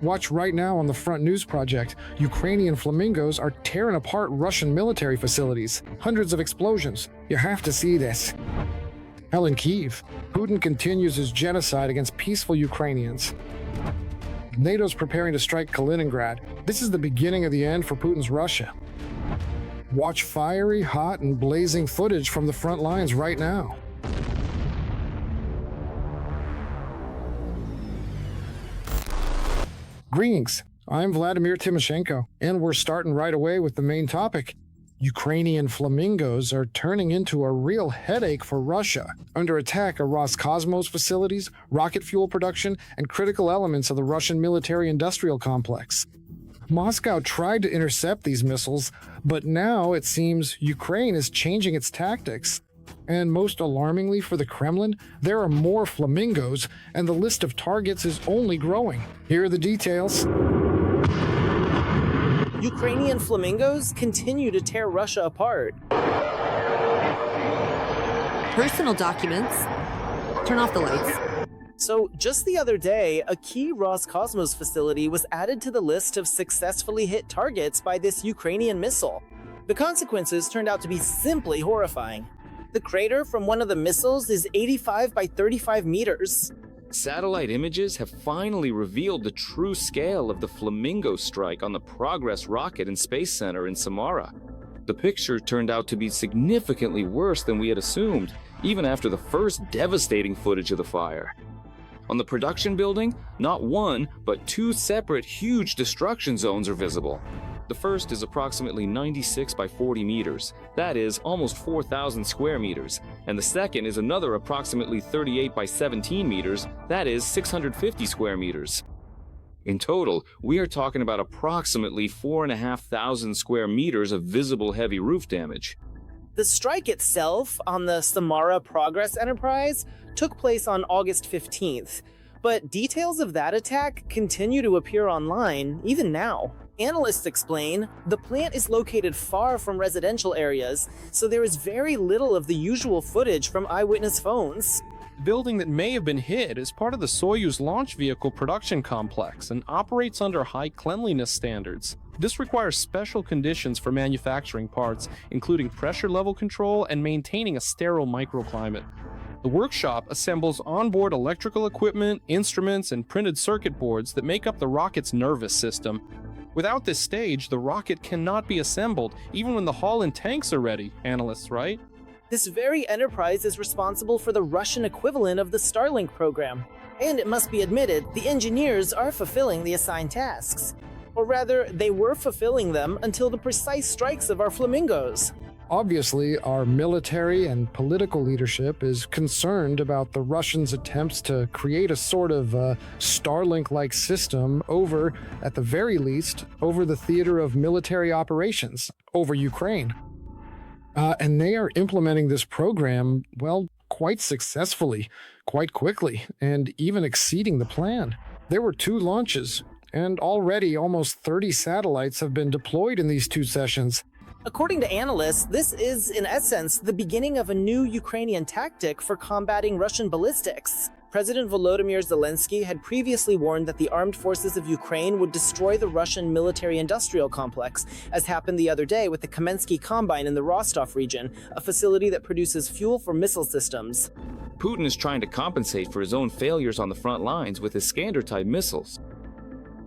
Watch right now on the Front News Project. Ukrainian Flamingos are tearing apart Russian military facilities. Hundreds of explosions. You have to see this. Hell, in Kyiv, Putin continues his genocide against peaceful Ukrainians. NATO's preparing to strike Kaliningrad. This is the beginning of the end for Putin's Russia. Watch fiery, hot, and blazing footage from the front lines right now. Greetings, I'm Vladimir Timoshenko, and we're starting right away with the main topic. Ukrainian flamingos are turning into a real headache for Russia. Under attack are Roscosmos facilities, rocket fuel production, and critical elements of the Russian military-industrial complex. Moscow tried to intercept these missiles, but now it seems Ukraine is changing its tactics. And most alarmingly for the Kremlin, there are more flamingos, and the list of targets is only growing. Here are the details. Ukrainian flamingos continue to tear Russia apart. Personal documents. Turn off the lights. So, just the other day, a key Roscosmos facility was added to the list of successfully hit targets by this Ukrainian missile. The consequences turned out to be simply horrifying. The crater from one of the missiles is 85 by 35 meters. Satellite images have finally revealed the true scale of the Flamingo strike on the Progress rocket and space center in Samara. The picture turned out to be significantly worse than we had assumed, even after the first devastating footage of the fire. On the production building, not one, but two separate huge destruction zones are visible. The first is approximately 96 by 40 meters, that is almost 4,000 square meters, and the second is another approximately 38 by 17 meters, that is 650 square meters. In total, we are talking about approximately 4,500 square meters of visible heavy roof damage. The strike itself on the Samara Progress Enterprise took place on August 15th, but details of that attack continue to appear online even now. Analysts explain the plant is located far from residential areas, so there is very little of the usual footage from eyewitness phones. The building that may have been hit is part of the Soyuz launch vehicle production complex and operates under high cleanliness standards. This requires special conditions for manufacturing parts, including pressure level control and maintaining a sterile microclimate. The workshop assembles onboard electrical equipment, instruments, and printed circuit boards that make up the rocket's nervous system. Without this stage, the rocket cannot be assembled, even when the hull and tanks are ready, analysts write. This very enterprise is responsible for the Russian equivalent of the Starlink program. And it must be admitted, the engineers are fulfilling the assigned tasks. Or rather, they were fulfilling them until the precise strikes of our flamingos. Obviously, our military and political leadership is concerned about the Russians' attempts to create a sort of Starlink-like system over, at the very least, over the theater of military operations, over Ukraine. And they are implementing this program, well, quite successfully, quite quickly, and even exceeding the plan. There were 2 launches, and already almost 30 satellites have been deployed in these 2 sessions. According to analysts, this is, in essence, the beginning of a new Ukrainian tactic for combating Russian ballistics. President Volodymyr Zelensky had previously warned that the armed forces of Ukraine would destroy the Russian military-industrial complex, as happened the other day with the Kamensky Combine in the Rostov region, a facility that produces fuel for missile systems. Putin is trying to compensate for his own failures on the front lines with his Iskander-type missiles.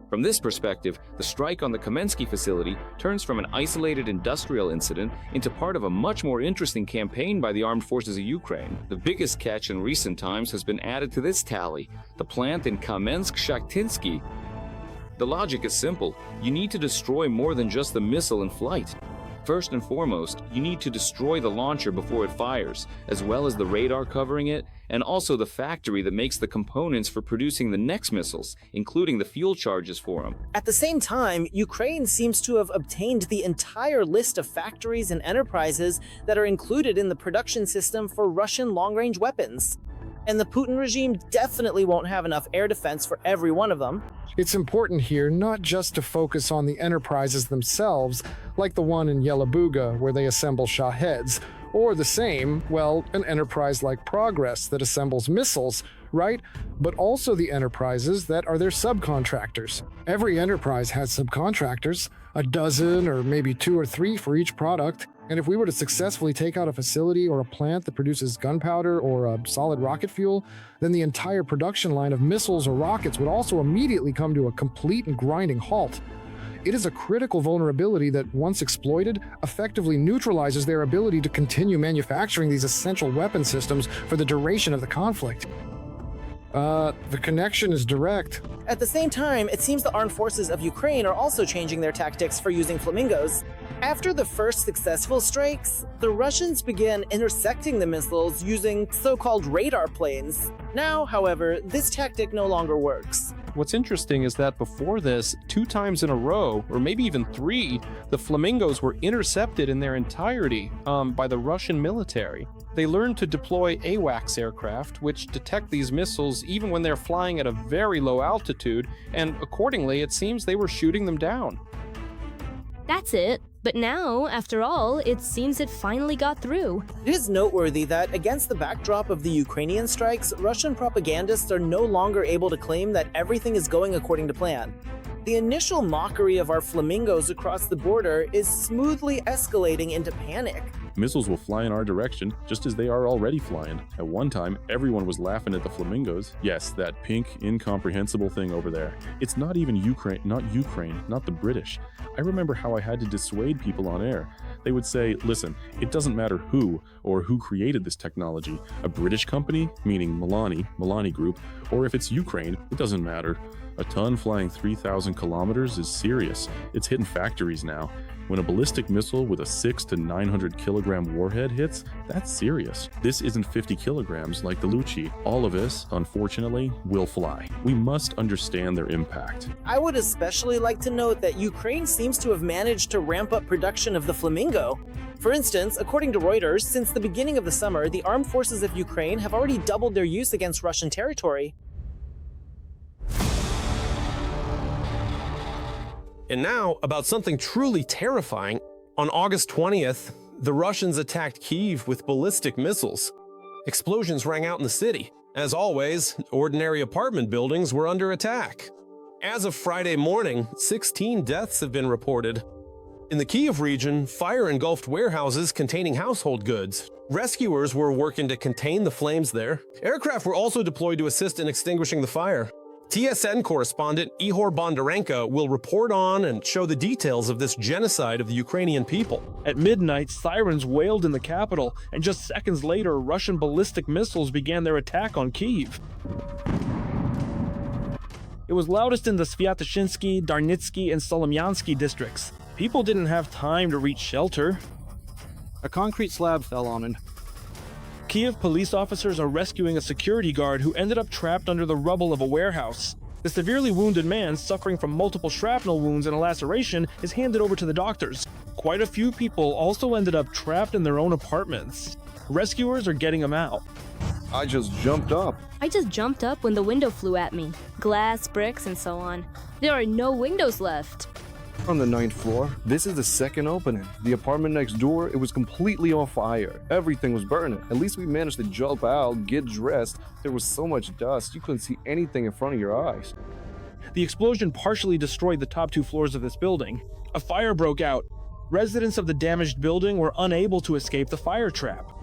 From this perspective, the strike on the Kamensky facility turns from an isolated industrial incident into part of a much more interesting campaign by the armed forces of Ukraine. The biggest catch in recent times has been added to this tally, the plant in Kamensk-Shakhtinsky. The logic is simple. You need to destroy more than just the missile in flight. First and foremost, you need to destroy the launcher before it fires, as well as the radar covering it, and also the factory that makes the components for producing the next missiles, including the fuel charges for them. At the same time, Ukraine seems to have obtained the entire list of factories and enterprises that are included in the production system for Russian long-range weapons. And the Putin regime definitely won't have enough air defense for every one of them. It's important here not just to focus on the enterprises themselves, like the one in Yelabuga where they assemble Shaheds, or the same, well, an enterprise like Progress that assembles missiles, right? But also the enterprises that are their subcontractors. Every enterprise has subcontractors, a dozen or maybe 2 or 3 for each product. And if we were to successfully take out a facility or a plant that produces gunpowder or a solid rocket fuel, then the entire production line of missiles or rockets would also immediately come to a complete and grinding halt. It is a critical vulnerability that, once exploited, effectively neutralizes their ability to continue manufacturing these essential weapon systems for the duration of the conflict. The connection is direct. At the same time, it seems the armed forces of Ukraine are also changing their tactics for using Flamingos. After the first successful strikes, the Russians began intersecting the missiles using so-called radar planes. Now, however, this tactic no longer works. What's interesting is that before this, 2 times in a row, or maybe even 3, the Flamingos were intercepted in their entirety by the Russian military. They learned to deploy AWACS aircraft, which detect these missiles even when they're flying at a very low altitude, and accordingly, it seems they were shooting them down. That's it. But now, after all, it seems it finally got through. It is noteworthy that, against the backdrop of the Ukrainian strikes, Russian propagandists are no longer able to claim that everything is going according to plan. The initial mockery of our flamingos across the border is smoothly escalating into panic. Missiles will fly in our direction, just as they are already flying. At one time, everyone was laughing at the flamingos. Yes, that pink, incomprehensible thing over there. It's not even Ukraine, not the British. I remember how I had to dissuade people on air. They would say, listen, it doesn't matter who or who created this technology. A British company, meaning Milani Group, or if it's Ukraine, it doesn't matter. A ton flying 3,000 kilometers is serious. It's hitting factories now. When a ballistic missile with a 600 to 900 kilogram warhead hits, that's serious. This isn't 50 kilograms like the Luchi. All of us, unfortunately, will fly. We must understand their impact. I would especially like to note that Ukraine seems to have managed to ramp up production of the Flamingo. For instance, according to Reuters, since the beginning of the summer, the armed forces of Ukraine have already doubled their use against Russian territory. And now, about something truly terrifying. On August 20th, the Russians attacked Kyiv with ballistic missiles. Explosions rang out in the city. As always, ordinary apartment buildings were under attack. As of Friday morning, 16 deaths have been reported. In the Kyiv region, fire engulfed warehouses containing household goods. Rescuers were working to contain the flames there. Aircraft were also deployed to assist in extinguishing the fire. TSN correspondent Ihor Bondarenko will report on and show the details of this genocide of the Ukrainian people. At midnight, sirens wailed in the capital, and just seconds later, Russian ballistic missiles began their attack on Kyiv. It was loudest in the Sviatoshinsky, Darnitsky, and Solomyansky districts. People didn't have time to reach shelter. A concrete slab fell on him. Kyiv police officers are rescuing a security guard who ended up trapped under the rubble of a warehouse. The severely wounded man, suffering from multiple shrapnel wounds and a laceration, is handed over to the doctors. Quite a few people also ended up trapped in their own apartments. Rescuers are getting them out. I just jumped up. I just jumped up when the window flew at me. Glass, bricks, and so on. There are no windows left. On the 9th floor. This is the second opening. The apartment next door, it was completely on fire. Everything was burning. At least we managed to jump out, get dressed. There was so much dust, you couldn't see anything in front of your eyes. The explosion partially destroyed the top 2 floors of this building. A fire broke out. Residents of the damaged building were unable to escape the fire trap.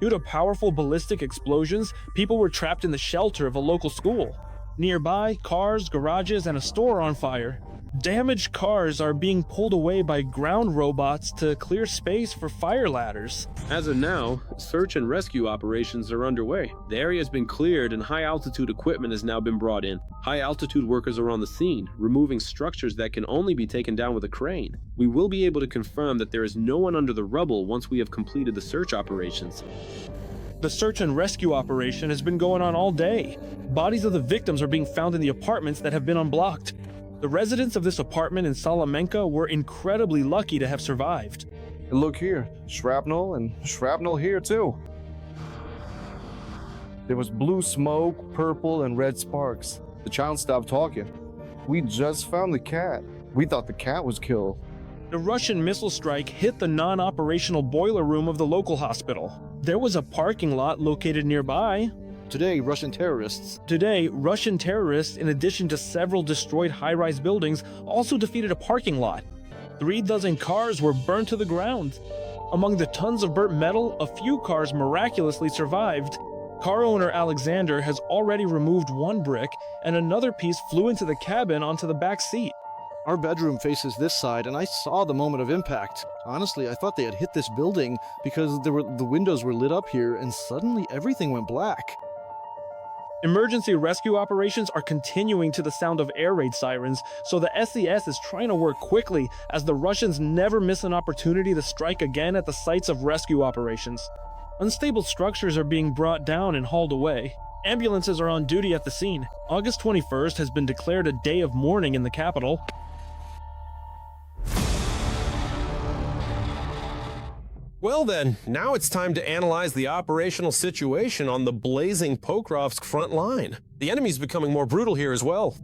Due to powerful ballistic explosions, people were trapped in the shelter of a local school. Nearby, cars, garages, and a store are on fire. Damaged cars are being pulled away by ground robots to clear space for fire ladders. As of now, search and rescue operations are underway. The area has been cleared and high-altitude equipment has now been brought in. High-altitude workers are on the scene, removing structures that can only be taken down with a crane. We will be able to confirm that there is no one under the rubble once we have completed the search operations. The search and rescue operation has been going on all day. Bodies of the victims are being found in the apartments that have been unblocked. The residents of this apartment in Salamenka were incredibly lucky to have survived. And look here, shrapnel and shrapnel here too. There was blue smoke, purple, and red sparks. The child stopped talking. We just found the cat. We thought the cat was killed. The Russian missile strike hit the non-operational boiler room of the local hospital. There was a parking lot located nearby. Today, Russian terrorists, in addition to several destroyed high-rise buildings, also defeated a parking lot. 3 dozen cars were burned to the ground. Among the tons of burnt metal, a few cars miraculously survived. Car owner Alexander has already removed 1 brick, and another piece flew into the cabin onto the back seat. Our bedroom faces this side, and I saw the moment of impact. Honestly, I thought they had hit this building because the windows were lit up here, and suddenly everything went black. Emergency rescue operations are continuing to the sound of air raid sirens, so the SES is trying to work quickly as the Russians never miss an opportunity to strike again at the sites of rescue operations. Unstable structures are being brought down and hauled away. Ambulances are on duty at the scene. August 21st has been declared a day of mourning in the capital. Well then, now it's time to analyze the operational situation on the blazing Pokrovsk front line. The enemy's becoming more brutal here as well.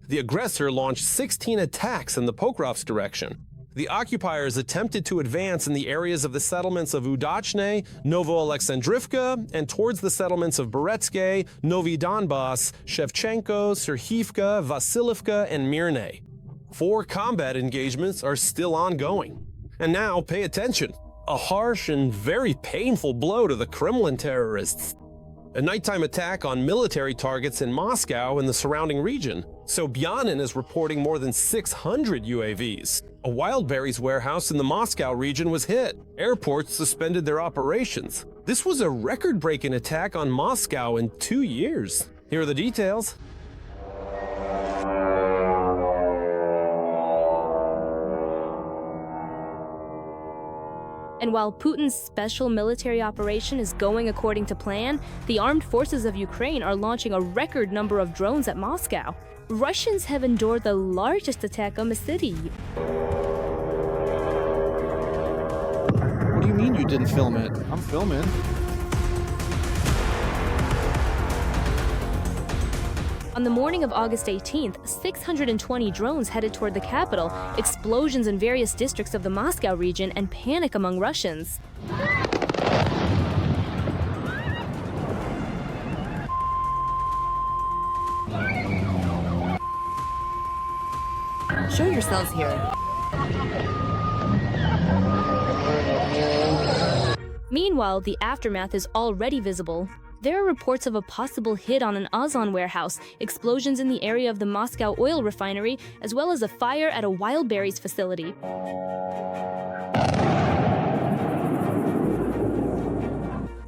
The aggressor launched 16 attacks in the Pokrovsk direction. The occupiers attempted to advance in the areas of the settlements of Udachne, Novoalexandrivka, and towards the settlements of Beretsky, Novy Donbass, Shevchenko, Serhivka, Vasilivka, and Mirne. 4 combat engagements are still ongoing. And now, pay attention. A harsh and very painful blow to the Kremlin terrorists. A nighttime attack on military targets in Moscow and the surrounding region. Sobyanin is reporting more than 600 UAVs. A Wildberries warehouse in the Moscow region was hit. Airports suspended their operations. This was a record-breaking attack on Moscow in 2 years. Here are the details. And while Putin's special military operation is going according to plan, the armed forces of Ukraine are launching a record number of drones at Moscow. Russians have endured the largest attack on the city. What do you mean you didn't film it? I'm filming. On the morning of August 18th, 620 drones headed toward the capital, explosions in various districts of the Moscow region, and panic among Russians. Show yourselves here. Meanwhile, the aftermath is already visible. There are reports of a possible hit on an Ozon warehouse, explosions in the area of the Moscow oil refinery, as well as a fire at a Wildberries facility.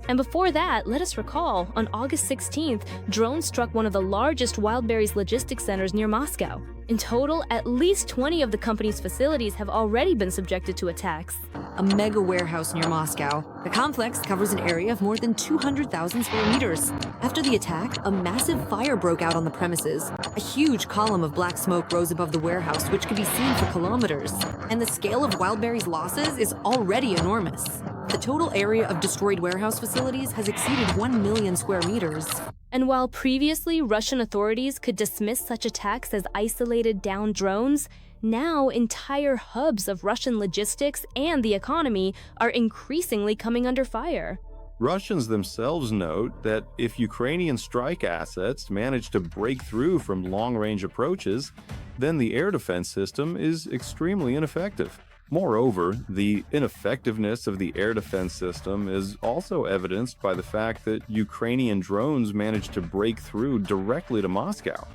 And before that, let us recall, on August 16th, drones struck one of the largest Wildberries logistics centers near Moscow. In total, at least 20 of the company's facilities have already been subjected to attacks. A mega warehouse near Moscow. The complex covers an area of more than 200,000 square meters. After the attack, a massive fire broke out on the premises. A huge column of black smoke rose above the warehouse, which could be seen for kilometers. And the scale of Wildberries' losses is already enormous. The total area of destroyed warehouse facilities has exceeded 1 million square meters. And while previously Russian authorities could dismiss such attacks as isolated downed drones, now entire hubs of Russian logistics and the economy are increasingly coming under fire. Russians themselves note that if Ukrainian strike assets manage to break through from long-range approaches, then the air defense system is extremely ineffective. Moreover, the ineffectiveness of the air defense system is also evidenced by the fact that Ukrainian drones managed to break through directly to Moscow.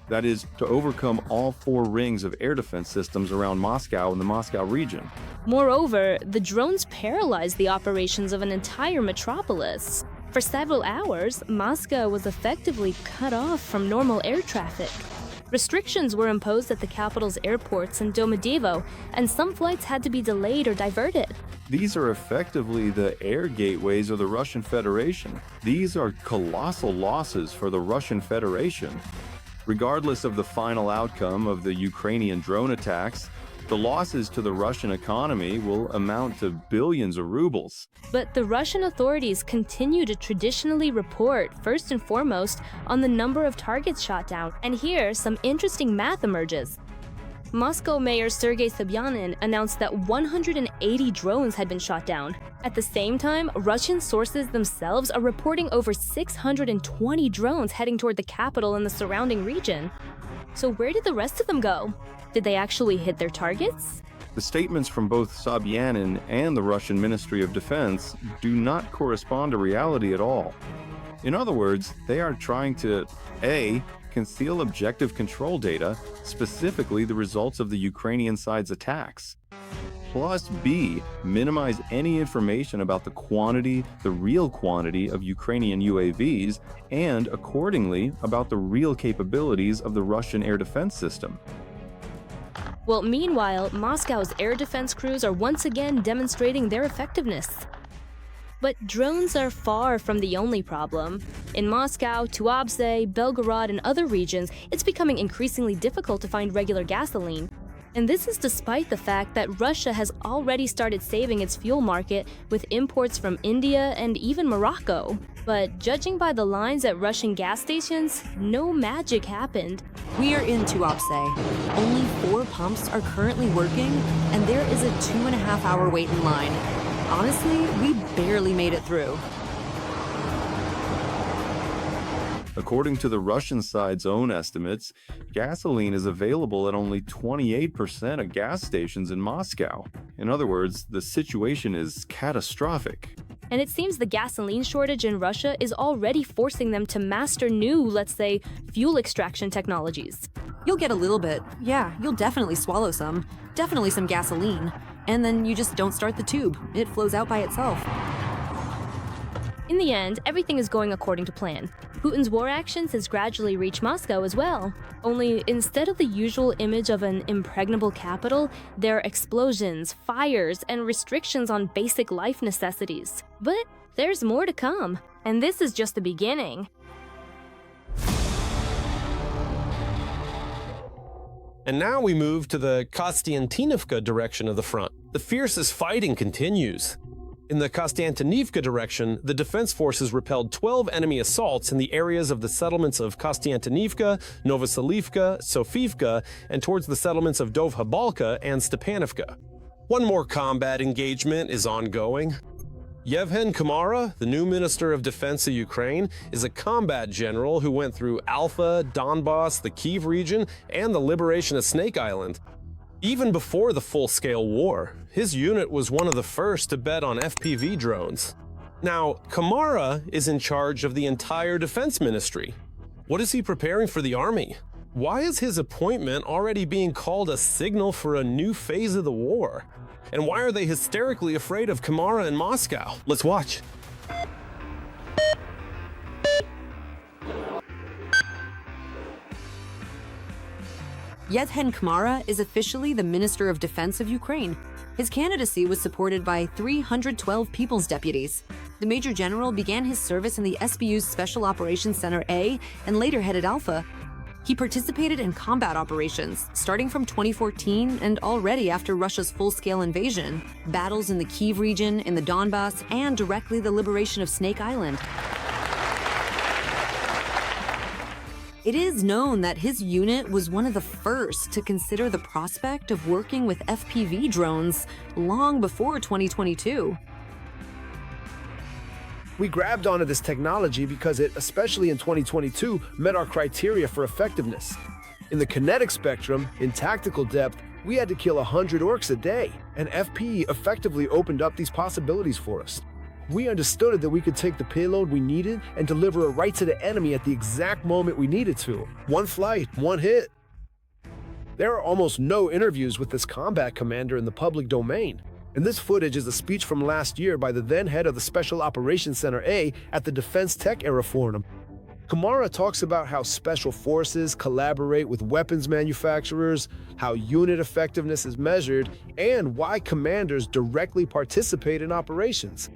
That is, to overcome all 4 rings of air defense systems around Moscow and the Moscow region. Moreover, the drones paralyzed the operations of an entire metropolis. For several hours, Moscow was effectively cut off from normal air traffic. Restrictions were imposed at the capital's airports in Domodedovo, and some flights had to be delayed or diverted. These are effectively the air gateways of the Russian Federation. These are colossal losses for the Russian Federation. Regardless of the final outcome of the Ukrainian drone attacks, the losses to the Russian economy will amount to billions of rubles. But the Russian authorities continue to traditionally report, first and foremost, on the number of targets shot down. And here, some interesting math emerges. Moscow Mayor Sergei Sobyanin announced that 180 drones had been shot down. At the same time, Russian sources themselves are reporting over 620 drones heading toward the capital and the surrounding region. So where did the rest of them go? Did they actually hit their targets? The statements from both Sobyanin and the Russian Ministry of Defense do not correspond to reality at all. In other words, they are trying to A. conceal objective control data, specifically the results of the Ukrainian side's attacks, plus B. minimize any information about the real quantity of Ukrainian UAVs, and accordingly about the real capabilities of the Russian air defense system. Well, meanwhile, Moscow's air defense crews are once again demonstrating their effectiveness. But drones are far from the only problem. In Moscow, Tuapse, Belgorod, and other regions, it's becoming increasingly difficult to find regular gasoline. And this is despite the fact that Russia has already started saving its fuel market with imports from India and even Morocco. But judging by the lines at Russian gas stations, no magic happened. We are in Tuapse. Only 4 pumps are currently working, and there is a 2.5-hour wait in line. Honestly, we barely made it through. According to the Russian side's own estimates, gasoline is available at only 28% of gas stations in Moscow. In other words, the situation is catastrophic. And it seems the gasoline shortage in Russia is already forcing them to master new, let's say, fuel extraction technologies. You'll get a little bit. Yeah, you'll definitely swallow some. Definitely some gasoline. And then you just don't start the tube. It flows out by itself. In the end, everything is going according to plan. Putin's war actions has gradually reached Moscow as well. Only instead of the usual image of an impregnable capital, there are explosions, fires, and restrictions on basic life necessities. But there's more to come, and this is just the beginning. And now we move to the Kostiantynivka direction of the front. The fiercest fighting continues. In the Kostiantynivka direction, the defense forces repelled 12 enemy assaults in the areas of the settlements of Kostiantynivka, Novoselivka, Sofivka, and towards the settlements of Dovhabalka and Stepanivka. One more combat engagement is ongoing. Yevhenii Khmara, the new Minister of Defense of Ukraine, is a combat general who went through Alpha, Donbass, the Kyiv region, and the liberation of Snake Island. Even before the full-scale war, his unit was one of the first to bet on FPV drones. Now, Khmara is in charge of the entire defense ministry. What is he preparing for the army? Why is his appointment already being called a signal for a new phase of the war? And why are they hysterically afraid of Khmara in Moscow? Let's watch. Yevhenii Khmara is officially the Minister of Defense of Ukraine. His candidacy was supported by 312 People's Deputies. The Major General began his service in the SBU's Special Operations Center A and later headed Alpha. He participated in combat operations, starting from 2014 and already after Russia's full-scale invasion, battles in the Kyiv region, in the Donbass, and directly the liberation of Snake Island. It is known that his unit was one of the first to consider the prospect of working with FPV drones long before 2022. We grabbed onto this technology because it, especially in 2022, met our criteria for effectiveness. In the kinetic spectrum, in tactical depth, we had to kill 100 orcs a day, and FP effectively opened up these possibilities for us. We understood that we could take the payload we needed and deliver it right to the enemy at the exact moment we needed to. One flight, one hit. There are almost no interviews with this combat commander in the public domain. And this footage is a speech from last year by the then head of the Special Operations Center A at the Defense Tech Era Forum. Khmara talks about how special forces collaborate with weapons manufacturers, how unit effectiveness is measured, and why commanders directly participate in operations.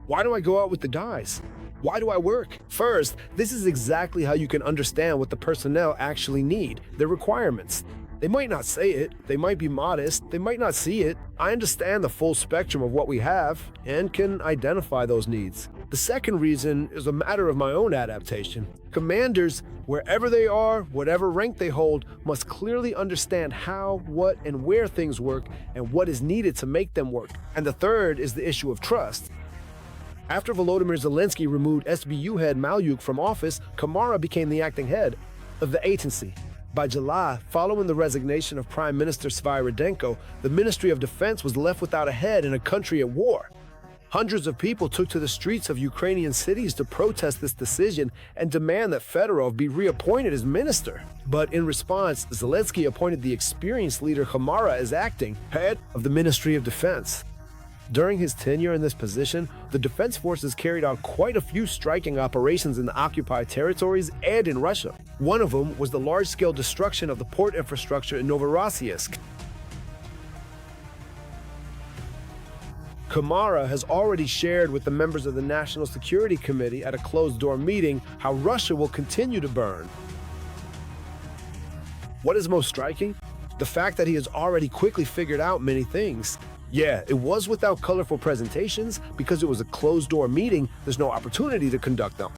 Why do I go out with the guys? Why do I work? First, this is exactly how you can understand what the personnel actually need, their requirements. They might not say it, they might be modest, they might not see it. I understand the full spectrum of what we have and can identify those needs. The second reason is a matter of my own adaptation. Commanders, wherever they are, whatever rank they hold, must clearly understand how, what, and where things work and what is needed to make them work. And the third is the issue of trust. After Volodymyr Zelensky removed SBU head Malyuk from office, Khmara became the acting head of the agency. By July, following the resignation of Prime Minister Svyridenko, the Ministry of Defense was left without a head in a country at war. Hundreds of people took to the streets of Ukrainian cities to protest this decision and demand that Fedorov be reappointed as minister. But in response, Zelensky appointed the experienced leader Khmara as acting head of the Ministry of Defense. During his tenure in this position, the defense forces carried out quite a few striking operations in the occupied territories and in Russia. One of them was the large-scale destruction of the port infrastructure in Novorossiysk. Khmara has already shared with the members of the National Security Committee at a closed-door meeting how Russia will continue to burn. What is most striking? The fact that he has already quickly figured out many things. Yeah, it was without colorful presentations. Because it was a closed-door meeting, there's no opportunity to conduct them.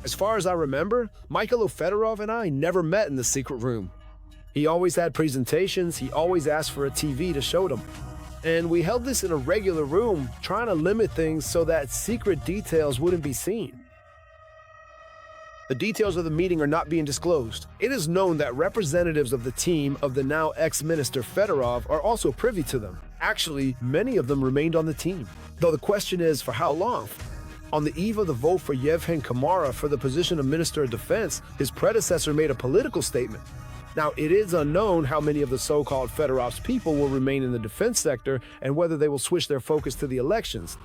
As far as I remember, Mikhailo Fedorov and I never met in the secret room. He always had presentations, he always asked for a TV to show them. And we held this in a regular room, trying to limit things so that secret details wouldn't be seen. The details of the meeting are not being disclosed. It is known that representatives of the team of the now ex-minister Fedorov are also privy to them. Actually, many of them remained on the team. Though the question is, for how long? On the eve of the vote for Yevhenii Khmara for the position of Minister of Defense, his predecessor made a political statement. Now, it is unknown how many of the so-called Fedorov's people will remain in the defense sector and whether they will switch their focus to the elections.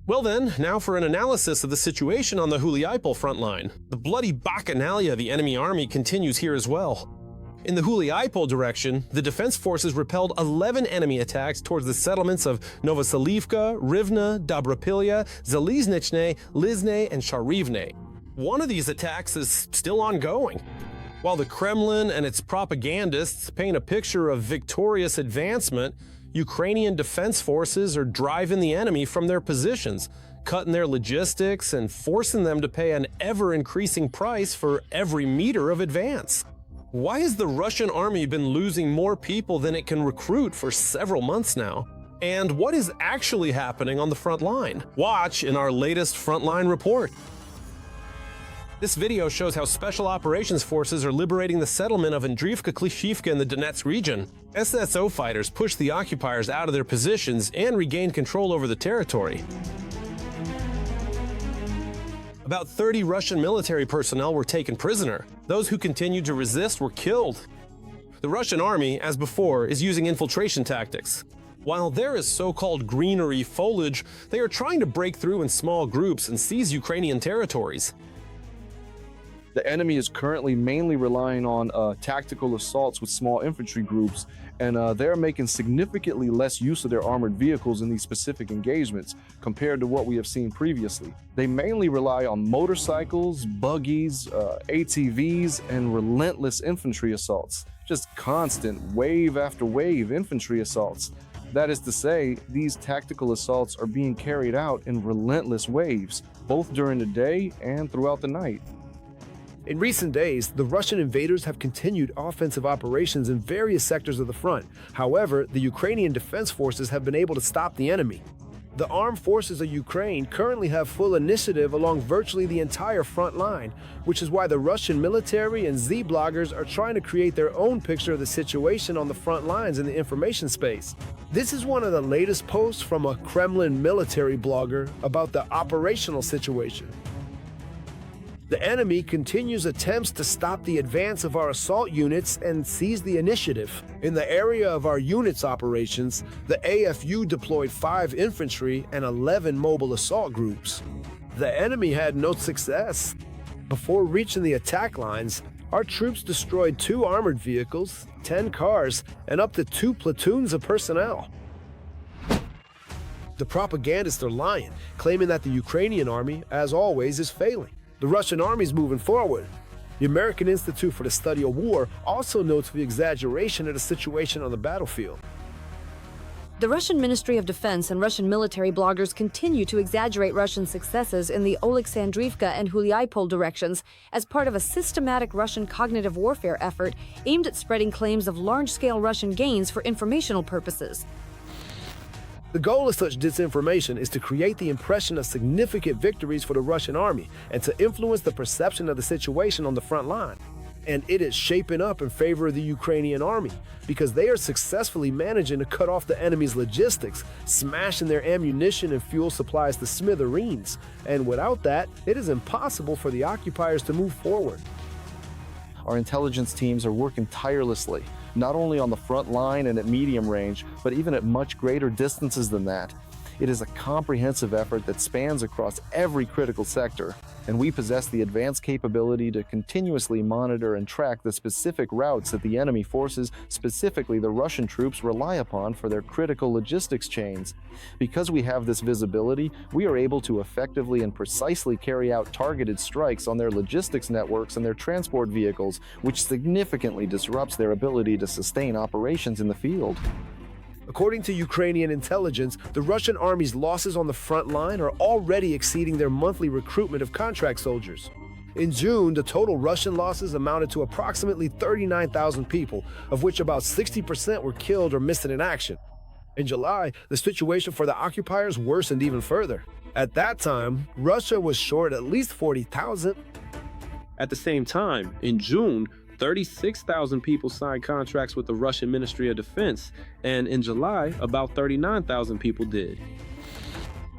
Well then, now for an analysis of the situation on the Huliaipol front line. The bloody bacchanalia of the enemy army continues here as well. In the Huliaipol direction, the defense forces repelled 11 enemy attacks towards the settlements of Novoselivka, Rivne, Dobropilya, Zaliznichne, Lizne, and Sharivne. One of these attacks is still ongoing. While the Kremlin and its propagandists paint a picture of victorious advancement, Ukrainian defense forces are driving the enemy from their positions, cutting their logistics and forcing them to pay an ever-increasing price for every meter of advance. Why has the Russian army been losing more people than it can recruit for several months now? And what is actually happening on the front line? Watch in our latest Frontline report. This video shows how Special Operations Forces are liberating the settlement of Andriivka-Klishivka in the Donetsk region. SSO fighters pushed the occupiers out of their positions and regained control over the territory. About 30 Russian military personnel were taken prisoner. Those who continued to resist were killed. The Russian army, as before, is using infiltration tactics. While there is so-called greenery foliage, they are trying to break through in small groups and seize Ukrainian territories. The enemy is currently mainly relying on tactical assaults with small infantry groups, and they're making significantly less use of their armored vehicles in these specific engagements compared to what we have seen previously. They mainly rely on motorcycles, buggies, ATVs, and relentless infantry assaults. Just constant wave after wave infantry assaults. That is to say, these tactical assaults are being carried out in relentless waves, both during the day and throughout the night. In recent days, the Russian invaders have continued offensive operations in various sectors of the front. However, the Ukrainian defense forces have been able to stop the enemy. The armed forces of Ukraine currently have full initiative along virtually the entire front line, which is why the Russian military and Z-bloggers are trying to create their own picture of the situation on the front lines in the information space. This is one of the latest posts from a Kremlin military blogger about the operational situation. The enemy continues attempts to stop the advance of our assault units and seize the initiative. In the area of our units' operations, the AFU deployed 5 infantry and 11 mobile assault groups. The enemy had no success. Before reaching the attack lines, our troops destroyed 2 armored vehicles, 10 cars, and up to 2 platoons of personnel. The propagandists are lying, claiming that the Ukrainian army, as always, is failing. The Russian army's moving forward. The American Institute for the Study of War also notes the exaggeration of the situation on the battlefield. The Russian Ministry of Defense and Russian military bloggers continue to exaggerate Russian successes in the Oleksandrivka and Huliaipol directions as part of a systematic Russian cognitive warfare effort aimed at spreading claims of large-scale Russian gains for informational purposes. The goal of such disinformation is to create the impression of significant victories for the Russian army and to influence the perception of the situation on the front line. And it is shaping up in favor of the Ukrainian army because they are successfully managing to cut off the enemy's logistics, smashing their ammunition and fuel supplies to smithereens. And without that, it is impossible for the occupiers to move forward. Our intelligence teams are working tirelessly, not only on the front line and at medium range, but even at much greater distances than that. It is a comprehensive effort that spans across every critical sector, and we possess the advanced capability to continuously monitor and track the specific routes that the enemy forces, specifically the Russian troops, rely upon for their critical logistics chains. Because we have this visibility, we are able to effectively and precisely carry out targeted strikes on their logistics networks and their transport vehicles, which significantly disrupts their ability to sustain operations in the field. According to Ukrainian intelligence, the Russian army's losses on the front line are already exceeding their monthly recruitment of contract soldiers. In June, the total Russian losses amounted to approximately 39,000 people, of which about 60% were killed or missing in action. In July, the situation for the occupiers worsened even further. At that time, Russia was short at least 40,000. At the same time, in June, 36,000 people signed contracts with the Russian Ministry of Defense, and in July, about 39,000 people did.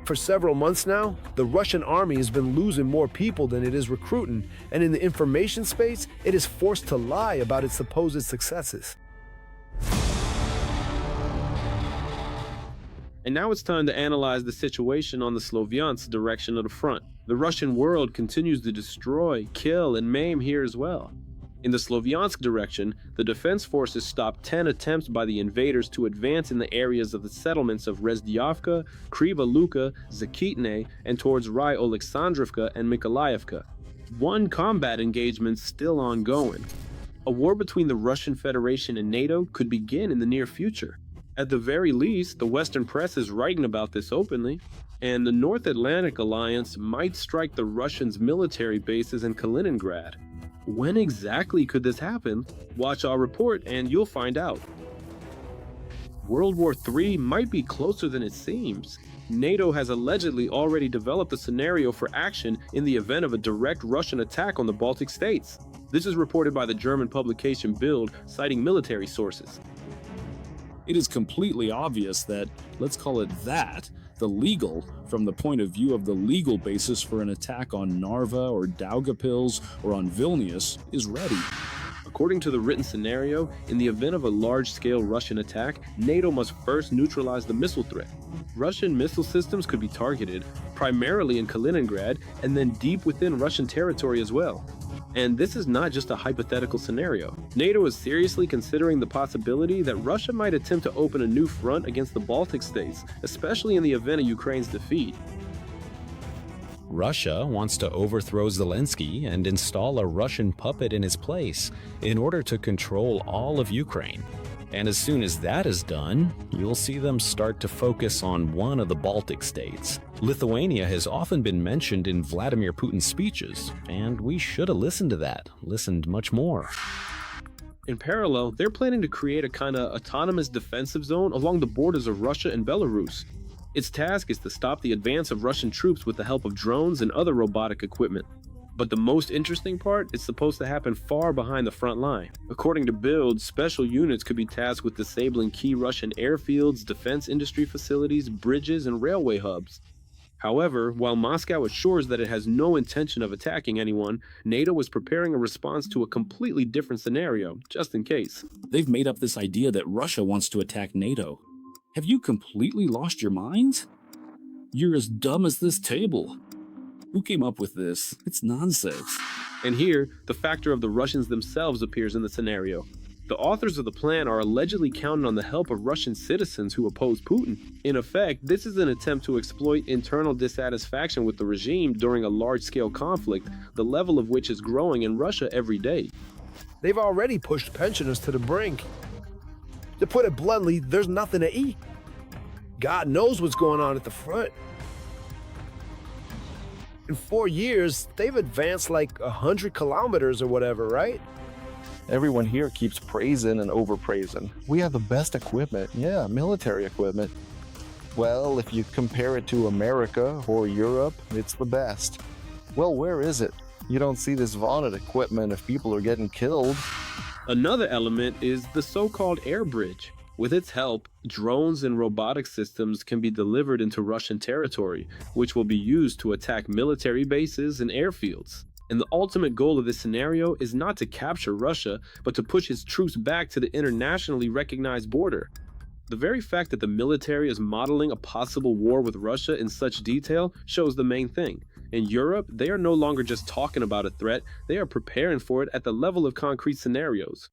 For several months now, the Russian army has been losing more people than it is recruiting, and in the information space, it is forced to lie about its supposed successes. And now it's time to analyze the situation on the Sloviansk direction of the front. The Russian world continues to destroy, kill, and maim here as well. In the Sloviansk direction, the defense forces stopped 10 attempts by the invaders to advance in the areas of the settlements of Rezdyovka, Kriva Luka, Zakitne, and towards Rai Oleksandrivka and Mykolaievka. One combat engagement still ongoing. A war between the Russian Federation and NATO could begin in the near future. At the very least, the Western press is writing about this openly, and the North Atlantic Alliance might strike the Russians' military bases in Kaliningrad. When exactly could this happen? Watch our report and you'll find out. World War III might be closer than it seems. NATO has allegedly already developed a scenario for action in the event of a direct Russian attack on the Baltic states. This is reported by the German publication Bild, citing military sources. It is completely obvious that, let's call it that, the legal, from the point of view of the legal basis for an attack on Narva or Daugavpils or on Vilnius, is ready. According to the written scenario, in the event of a large-scale Russian attack, NATO must first neutralize the missile threat. Russian missile systems could be targeted, primarily in Kaliningrad, and then deep within Russian territory as well. And this is not just a hypothetical scenario. NATO is seriously considering the possibility that Russia might attempt to open a new front against the Baltic states, especially in the event of Ukraine's defeat. Russia wants to overthrow Zelensky and install a Russian puppet in his place in order to control all of Ukraine. And as soon as that is done, you'll see them start to focus on one of the Baltic states. Lithuania has often been mentioned in Vladimir Putin's speeches, and we should have listened to that, listened much more. In parallel, they're planning to create a kind of autonomous defensive zone along the borders of Russia and Belarus. Its task is to stop the advance of Russian troops with the help of drones and other robotic equipment. But the most interesting part is supposed to happen far behind the front line. According to Bild, special units could be tasked with disabling key Russian airfields, defense industry facilities, bridges, and railway hubs. However, while Moscow assures that it has no intention of attacking anyone, NATO is preparing a response to a completely different scenario, just in case. They've made up this idea that Russia wants to attack NATO. Have you completely lost your minds? You're as dumb as this table. Who came up with this? It's nonsense. And here, the factor of the Russians themselves appears in the scenario. The authors of the plan are allegedly counting on the help of Russian citizens who oppose Putin. In effect, this is an attempt to exploit internal dissatisfaction with the regime during a large-scale conflict, the level of which is growing in Russia every day. They've already pushed pensioners to the brink. To put it bluntly, there's nothing to eat. God knows what's going on at the front. In 4 years, they've advanced like 100 kilometers or whatever, right? Everyone here keeps praising and overpraising. We have the best equipment, yeah, military equipment. Well, if you compare it to America or Europe, it's the best. Well, where is it? You don't see this vaunted equipment if people are getting killed. Another element is the so-called air bridge. With its help, drones and robotic systems can be delivered into Russian territory, which will be used to attack military bases and airfields. And the ultimate goal of this scenario is not to capture Russia, but to push its troops back to the internationally recognized border. The very fact that the military is modeling a possible war with Russia in such detail shows the main thing. In Europe, they are no longer just talking about a threat, they are preparing for it at the level of concrete scenarios.